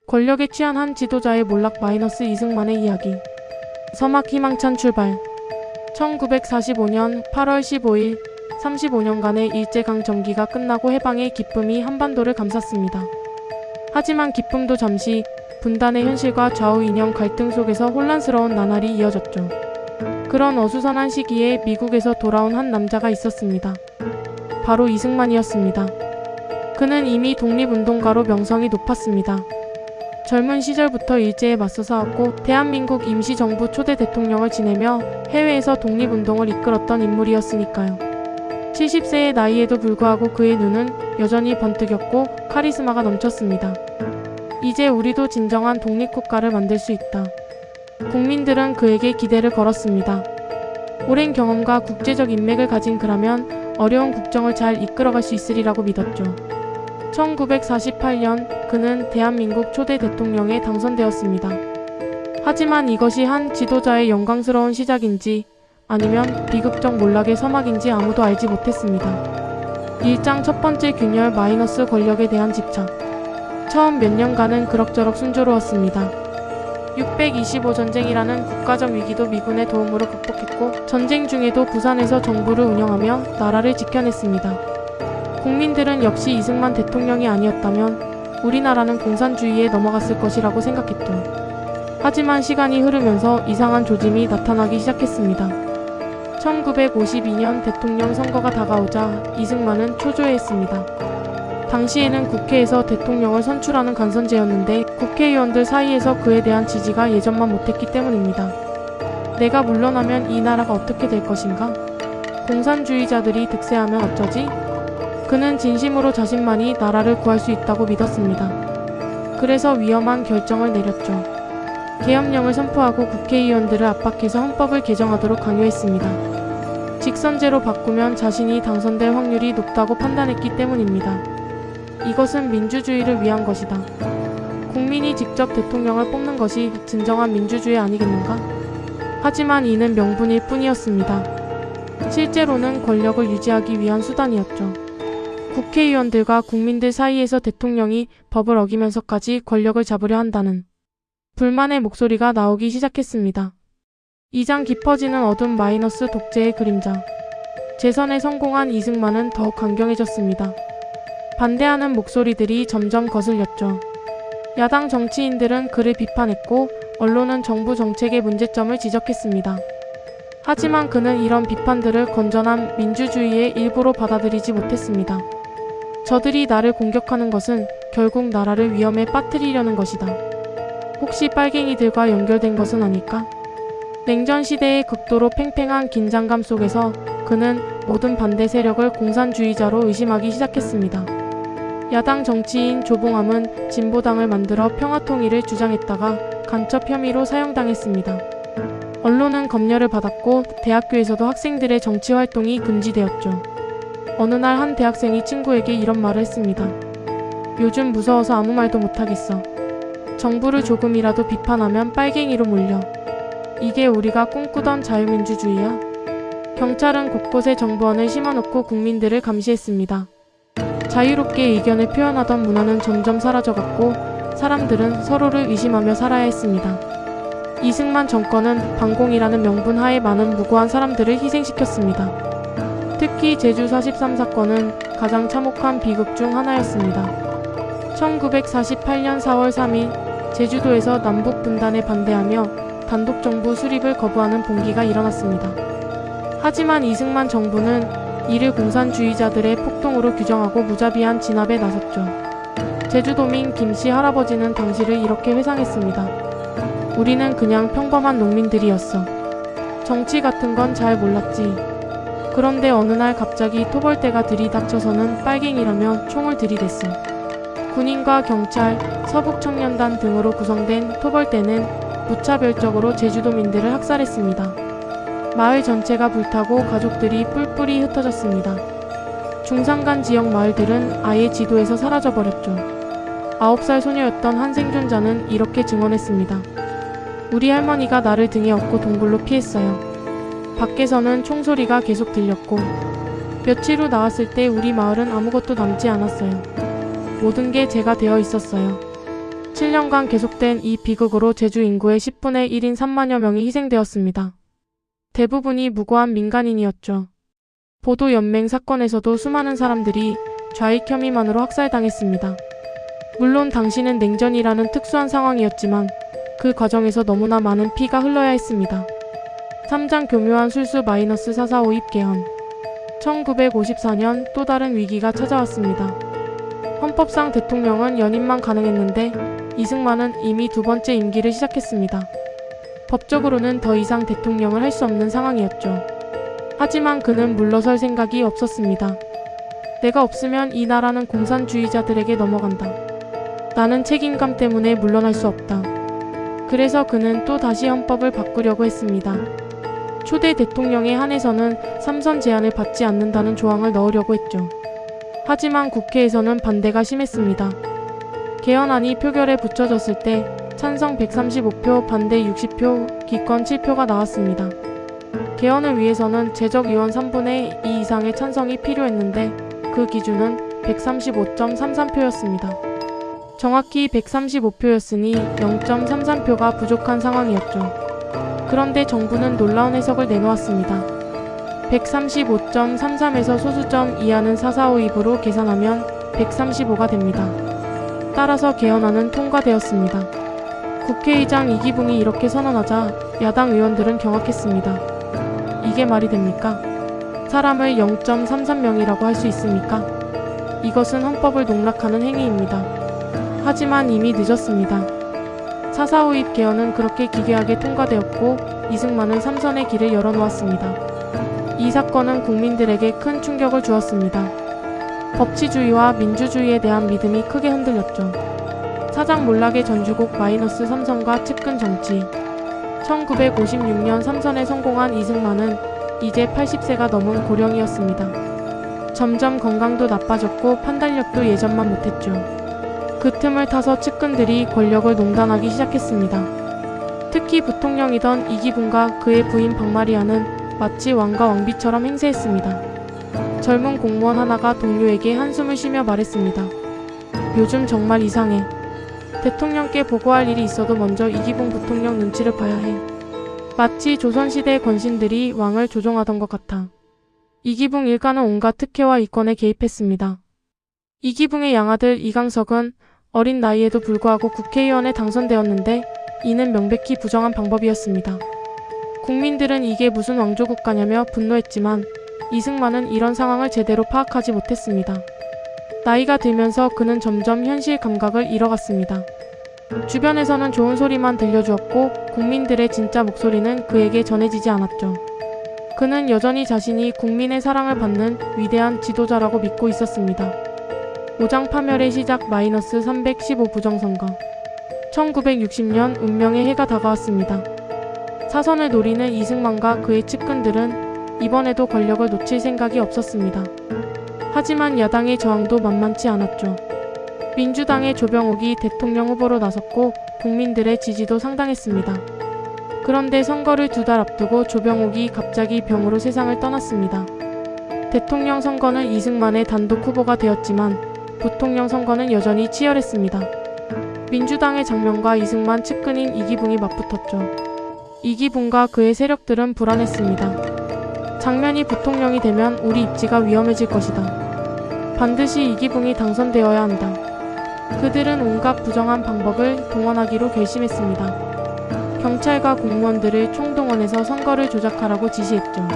권력에 취한 한 지도자의 몰락 마이너스 이승만의 이야기. 서막 희망찬 출발. 1945년 8월 15일 35년간의 일제강점기가 끝나고 해방의 기쁨이 한반도를 감쌌습니다. 하지만 기쁨도 잠시 분단의 현실과 좌우 이념 갈등 속에서 혼란스러운 나날이 이어졌죠. 그런 어수선한 시기에 미국에서 돌아온 한 남자가 있었습니다. 바로 이승만이었습니다. 그는 이미 독립운동가로 명성이 높았습니다. 젊은 시절부터 일제에 맞서 싸웠고 대한민국 임시정부 초대 대통령을 지내며 해외에서 독립운동을 이끌었던 인물이었으니까요. 70세의 나이에도 불구하고 그의 눈은 여전히 번뜩였고 카리스마가 넘쳤습니다. 이제 우리도 진정한 독립국가를 만들 수 있다. 국민들은 그에게 기대를 걸었습니다. 오랜 경험과 국제적 인맥을 가진 그라면 어려운 국정을 잘 이끌어갈 수 있으리라고 믿었죠. 1948년 그는 대한민국 초대 대통령에 당선되었습니다. 하지만 이것이 한 지도자의 영광스러운 시작인지 아니면 비극적 몰락의 서막인지 아무도 알지 못했습니다. 1장 첫 번째 균열 마이너스 권력에 대한 집착. 처음 몇 년간은 그럭저럭 순조로웠습니다. 625 전쟁이라는 국가적 위기도 미군의 도움으로 극복했고 전쟁 중에도 부산에서 정부를 운영하며 나라를 지켜냈습니다. 국민들은 역시 이승만 대통령이 아니었다면 우리나라는 공산주의에 넘어갔을 것이라고 생각했죠. 하지만 시간이 흐르면서 이상한 조짐이 나타나기 시작했습니다. 1952년 대통령 선거가 다가오자 이승만은 초조해했습니다. 당시에는 국회에서 대통령을 선출하는 간선제였는데 국회의원들 사이에서 그에 대한 지지가 예전만 못했기 때문입니다. 내가 물러나면 이 나라가 어떻게 될 것인가? 공산주의자들이 득세하면 어쩌지? 그는 진심으로 자신만이 나라를 구할 수 있다고 믿었습니다. 그래서 위험한 결정을 내렸죠. 계엄령을 선포하고 국회의원들을 압박해서 헌법을 개정하도록 강요했습니다. 직선제로 바꾸면 자신이 당선될 확률이 높다고 판단했기 때문입니다. 이것은 민주주의를 위한 것이다. 국민이 직접 대통령을 뽑는 것이 진정한 민주주의 아니겠는가? 하지만 이는 명분일 뿐이었습니다. 실제로는 권력을 유지하기 위한 수단이었죠. 국회의원들과 국민들 사이에서 대통령이 법을 어기면서까지 권력을 잡으려 한다는 불만의 목소리가 나오기 시작했습니다. 2장 깊어지는 어둠 마이너스 독재의 그림자. 재선에 성공한 이승만은 더욱 강경해졌습니다. 반대하는 목소리들이 점점 거슬렸죠. 야당 정치인들은 그를 비판했고 언론은 정부 정책의 문제점을 지적했습니다. 하지만 그는 이런 비판들을 건전한 민주주의의 일부로 받아들이지 못했습니다. 저들이 나를 공격하는 것은 결국 나라를 위험에 빠뜨리려는 것이다. 혹시 빨갱이들과 연결된 것은 아닐까? 냉전 시대의 극도로 팽팽한 긴장감 속에서 그는 모든 반대 세력을 공산주의자로 의심하기 시작했습니다. 야당 정치인 조봉암은 진보당을 만들어 평화통일을 주장했다가 간첩 혐의로 사형당했습니다. 언론은 검열을 받았고 대학교에서도 학생들의 정치활동이 금지되었죠. 어느 날 한 대학생이 친구에게 이런 말을 했습니다. 요즘 무서워서 아무 말도 못하겠어. 정부를 조금이라도 비판하면 빨갱이로 몰려. 이게 우리가 꿈꾸던 자유민주주의야? 경찰은 곳곳에 정보원을 심어놓고 국민들을 감시했습니다. 자유롭게 의견을 표현하던 문화는 점점 사라져갔고 사람들은 서로를 의심하며 살아야 했습니다. 이승만 정권은 반공이라는 명분 하에 많은 무고한 사람들을 희생시켰습니다. 특히 제주 43 사건은 가장 참혹한 비극 중 하나였습니다. 1948년 4월 3일 제주도에서 남북 분단에 반대하며 단독정부 수립을 거부하는 봉기가 일어났습니다. 하지만 이승만 정부는 이를 공산주의자들의 폭동으로 규정하고 무자비한 진압에 나섰죠. 제주도민 김씨 할아버지는 당시를 이렇게 회상했습니다. 우리는 그냥 평범한 농민들이었어. 정치 같은 건 잘 몰랐지. 그런데 어느 날 갑자기 토벌대가 들이닥쳐서는 빨갱이라며 총을 들이댔어. 군인과 경찰, 서북청년단 등으로 구성된 토벌대는 무차별적으로 제주도민들을 학살했습니다. 마을 전체가 불타고 가족들이 뿔뿔이 흩어졌습니다. 중산간 지역 마을들은 아예 지도에서 사라져버렸죠. 9살 소녀였던 한 생존자는 이렇게 증언했습니다. 우리 할머니가 나를 등에 업고 동굴로 피했어요. 밖에서는 총소리가 계속 들렸고 며칠 후 나왔을 때 우리 마을은 아무것도 남지 않았어요. 모든 게 제가 되어 있었어요. 7년간 계속된 이 비극으로 제주 인구의 10분의 1인 3만여 명이 희생되었습니다. 대부분이 무고한 민간인이었죠. 보도연맹 사건에서도 수많은 사람들이 좌익 혐의만으로 학살당했습니다. 물론 당시는 냉전이라는 특수한 상황이었지만 그 과정에서 너무나 많은 피가 흘러야 했습니다. 3장 교묘한 술수 -445 입개헌. 1954년 또 다른 위기가 찾아왔습니다. 헌법상 대통령은 연임만 가능했는데 이승만은 이미 두 번째 임기를 시작했습니다. 법적으로는 더 이상 대통령을 할 수 없는 상황이었죠. 하지만 그는 물러설 생각이 없었습니다. 내가 없으면 이 나라는 공산주의자들에게 넘어간다. 나는 책임감 때문에 물러날 수 없다. 그래서 그는 또 다시 헌법을 바꾸려고 했습니다. 초대 대통령에 한해서는 3선 제한을 받지 않는다는 조항을 넣으려고 했죠. 하지만 국회에서는 반대가 심했습니다. 개헌안이 표결에 붙여졌을 때 찬성 135표, 반대 60표, 기권 7표가 나왔습니다. 개헌을 위해서는 재적 의원 3분의 2 이상의 찬성이 필요했는데 그 기준은 135.33표였습니다. 정확히 135표였으니 0.33표가 부족한 상황이었죠. 그런데 정부는 놀라운 해석을 내놓았습니다. 135.33에서 소수점 이하는 4452로 계산하면 135가 됩니다. 따라서 개헌안은 통과되었습니다. 국회의장 이기붕이 이렇게 선언하자 야당 의원들은 경악했습니다. 이게 말이 됩니까? 사람을 0.33명이라고 할 수 있습니까? 이것은 헌법을 농락하는 행위입니다. 하지만 이미 늦었습니다. 4.45 개헌은 그렇게 기괴하게 통과되었고 이승만은 3선의 길을 열어놓았습니다. 이 사건은 국민들에게 큰 충격을 주었습니다. 법치주의와 민주주의에 대한 믿음이 크게 흔들렸죠. 사장 몰락의 전주곡 -3선과 측근 정치. 1956년 3선에 성공한 이승만은 이제 80세가 넘은 고령이었습니다. 점점 건강도 나빠졌고 판단력도 예전만 못했죠. 그 틈을 타서 측근들이 권력을 농단하기 시작했습니다. 특히 부통령이던 이기붕과 그의 부인 박마리아는 마치 왕과 왕비처럼 행세했습니다. 젊은 공무원 하나가 동료에게 한숨을 쉬며 말했습니다. 요즘 정말 이상해. 대통령께 보고할 일이 있어도 먼저 이기붕 부통령 눈치를 봐야 해. 마치 조선시대 권신들이 왕을 조종하던 것 같아. 이기붕 일가는 온갖 특혜와 이권에 개입했습니다. 이기붕의 양아들 이강석은 어린 나이에도 불구하고 국회의원에 당선되었는데 이는 명백히 부정한 방법이었습니다. 국민들은 이게 무슨 왕조국가냐며 분노했지만 이승만은 이런 상황을 제대로 파악하지 못했습니다. 나이가 들면서 그는 점점 현실 감각을 잃어갔습니다. 주변에서는 좋은 소리만 들려주었고 국민들의 진짜 목소리는 그에게 전해지지 않았죠. 그는 여전히 자신이 국민의 사랑을 받는 위대한 지도자라고 믿고 있었습니다. 오장 파멸의 시작 -315 부정선거. 1960년 운명의 해가 다가왔습니다. 사선을 노리는 이승만과 그의 측근들은 이번에도 권력을 놓칠 생각이 없었습니다. 하지만 야당의 저항도 만만치 않았죠. 민주당의 조병옥이 대통령 후보로 나섰고 국민들의 지지도 상당했습니다. 그런데 선거를 2달 앞두고 조병옥이 갑자기 병으로 세상을 떠났습니다. 대통령 선거는 이승만의 단독 후보가 되었지만 부통령 선거는 여전히 치열했습니다. 민주당의 장면과 이승만 측근인 이기붕이 맞붙었죠. 이기붕과 그의 세력들은 불안했습니다. 장면이 부통령이 되면 우리 입지가 위험해질 것이다. 반드시 이기붕이 당선되어야 한다. 그들은 온갖 부정한 방법을 동원하기로 결심했습니다. 경찰과 공무원들을 총동원해서 선거를 조작하라고 지시했죠.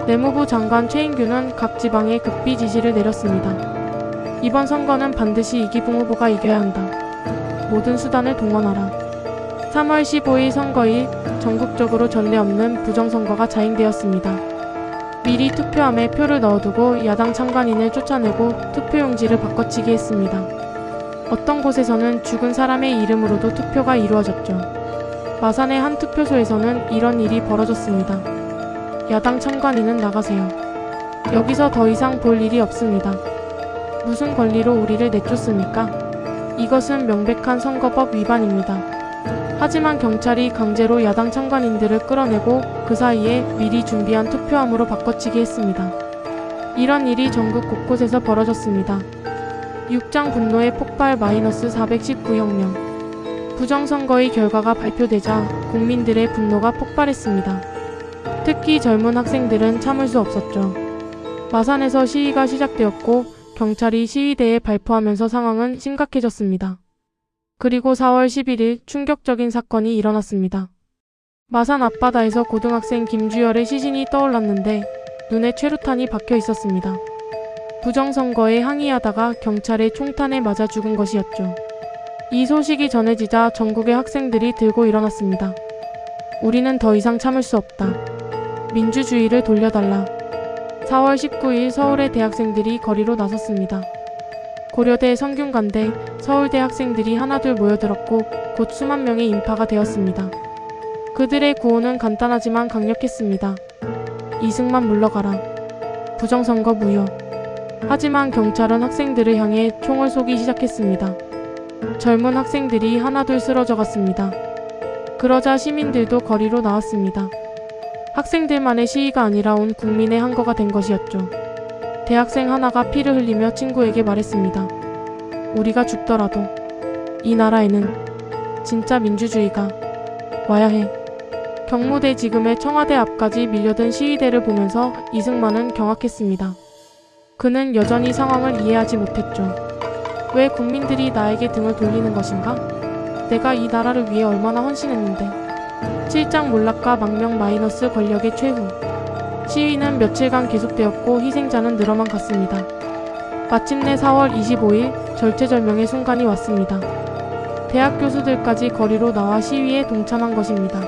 내무부 장관 최인규는 각 지방에 극비 지시를 내렸습니다. 이번 선거는 반드시 이기붕 후보가 이겨야 한다. 모든 수단을 동원하라. 3월 15일 선거일 전국적으로 전례 없는 부정선거가 자행되었습니다. 미리 투표함에 표를 넣어두고 야당 참관인을 쫓아내고 투표용지를 바꿔치기 했습니다. 어떤 곳에서는 죽은 사람의 이름으로도 투표가 이루어졌죠. 마산의 한 투표소에서는 이런 일이 벌어졌습니다. 야당 참관인은 나가세요. 여기서 더 이상 볼 일이 없습니다. 무슨 권리로 우리를 내쫓습니까? 이것은 명백한 선거법 위반입니다. 하지만 경찰이 강제로 야당 참관인들을 끌어내고 그 사이에 미리 준비한 투표함으로 바꿔치기 했습니다. 이런 일이 전국 곳곳에서 벌어졌습니다. 6장 분노의 폭발 -419 혁명. 부정선거의 결과가 발표되자 국민들의 분노가 폭발했습니다. 특히 젊은 학생들은 참을 수 없었죠. 마산에서 시위가 시작되었고 경찰이 시위대에 발포하면서 상황은 심각해졌습니다. 그리고 4월 11일 충격적인 사건이 일어났습니다. 마산 앞바다에서 고등학생 김주열의 시신이 떠올랐는데 눈에 최루탄이 박혀 있었습니다. 부정선거에 항의하다가 경찰의 총탄에 맞아 죽은 것이었죠. 이 소식이 전해지자 전국의 학생들이 들고 일어났습니다. 우리는 더 이상 참을 수 없다. 민주주의를 돌려달라. 4월 19일 서울의 대학생들이 거리로 나섰습니다. 고려대, 성균관대, 서울대 학생들이 하나둘 모여들었고 곧 수만 명의 인파가 되었습니다. 그들의 구호는 간단하지만 강력했습니다. 이승만 물러가라. 부정선거 무효. 하지만 경찰은 학생들을 향해 총을 쏘기 시작했습니다. 젊은 학생들이 하나둘 쓰러져갔습니다. 그러자 시민들도 거리로 나왔습니다. 학생들만의 시위가 아니라 온 국민의 항거가 된 것이었죠. 대학생 하나가 피를 흘리며 친구에게 말했습니다. 우리가 죽더라도 이 나라에는 진짜 민주주의가 와야 해. 경무대 지금의 청와대 앞까지 밀려든 시위대를 보면서 이승만은 경악했습니다. 그는 여전히 상황을 이해하지 못했죠. 왜 국민들이 나에게 등을 돌리는 것인가? 내가 이 나라를 위해 얼마나 헌신했는데. 실장 몰락과 망명 마이너스 권력의 최후. 시위는 며칠간 계속되었고 희생자는 늘어만 갔습니다. 마침내 4월 25일 절체절명의 순간이 왔습니다. 대학 교수들까지 거리로 나와 시위에 동참한 것입니다.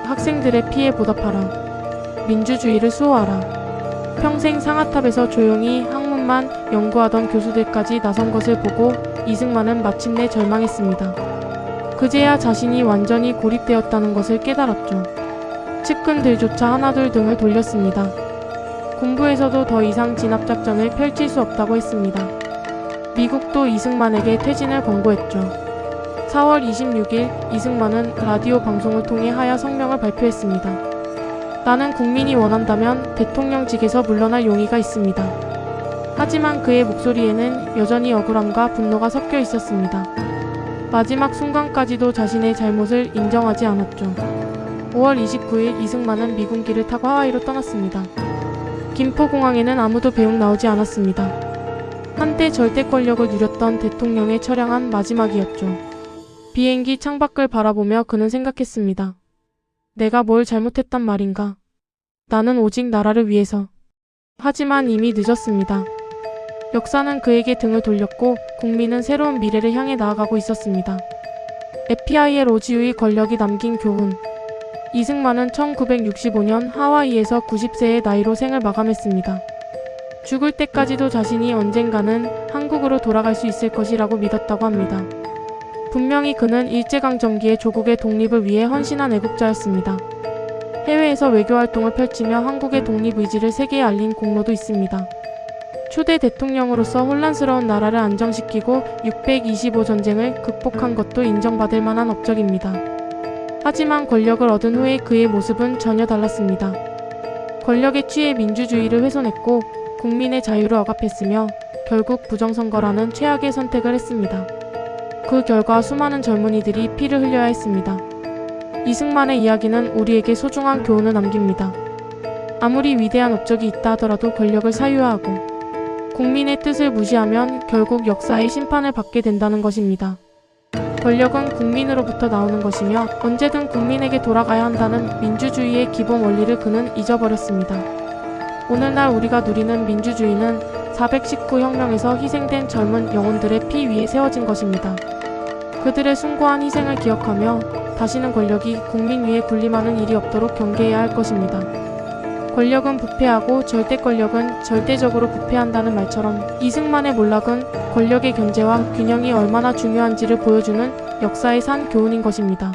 학생들의 피해 보답하라. 민주주의를 수호하라. 평생 상아탑에서 조용히 학문만 연구하던 교수들까지 나선 것을 보고 이승만은 마침내 절망했습니다. 그제야 자신이 완전히 고립되었다는 것을 깨달았죠. 측근들조차 하나둘 등을 돌렸습니다. 군부에서도 더 이상 진압작전을 펼칠 수 없다고 했습니다. 미국도 이승만에게 퇴진을 권고했죠. 4월 26일 이승만은 라디오 방송을 통해 하야 성명을 발표했습니다. 나는 국민이 원한다면 대통령직에서 물러날 용의가 있습니다. 하지만 그의 목소리에는 여전히 억울함과 분노가 섞여 있었습니다. 마지막 순간까지도 자신의 잘못을 인정하지 않았죠. 5월 29일 이승만은 미군기를 타고 하와이로 떠났습니다. 김포공항에는 아무도 배웅 나오지 않았습니다. 한때 절대 권력을 누렸던 대통령의 처량한 마지막이었죠. 비행기 창밖을 바라보며 그는 생각했습니다. 내가 뭘 잘못했단 말인가? 나는 오직 나라를 위해서. 하지만 이미 늦었습니다. 역사는 그에게 등을 돌렸고 국민은 새로운 미래를 향해 나아가고 있었습니다. FI의 로지우의 권력이 남긴 교훈. 이승만은 1965년 하와이에서 90세의 나이로 생을 마감했습니다. 죽을 때까지도 자신이 언젠가는 한국으로 돌아갈 수 있을 것이라고 믿었다고 합니다. 분명히 그는 일제강점기에 조국의 독립을 위해 헌신한 애국자였습니다. 해외에서 외교활동을 펼치며 한국의 독립의지를 세계에 알린 공로도 있습니다. 초대 대통령으로서 혼란스러운 나라를 안정시키고 625 전쟁을 극복한 것도 인정받을 만한 업적입니다. 하지만 권력을 얻은 후에 그의 모습은 전혀 달랐습니다. 권력에 취해 민주주의를 훼손했고 국민의 자유를 억압했으며 결국 부정선거라는 최악의 선택을 했습니다. 그 결과 수많은 젊은이들이 피를 흘려야 했습니다. 이승만의 이야기는 우리에게 소중한 교훈을 남깁니다. 아무리 위대한 업적이 있다 하더라도 권력을 사유화하고 국민의 뜻을 무시하면 결국 역사의 심판을 받게 된다는 것입니다. 권력은 국민으로부터 나오는 것이며 언제든 국민에게 돌아가야 한다는 민주주의의 기본 원리를 그는 잊어버렸습니다. 오늘날 우리가 누리는 민주주의는 419 혁명에서 희생된 젊은 영혼들의 피 위에 세워진 것입니다. 그들의 숭고한 희생을 기억하며 다시는 권력이 국민 위에 군림하는 일이 없도록 경계해야 할 것입니다. 권력은 부패하고 절대 권력은 절대적으로 부패한다는 말처럼 이승만의 몰락은 권력의 견제와 균형이 얼마나 중요한지를 보여주는 역사의 산 교훈인 것입니다.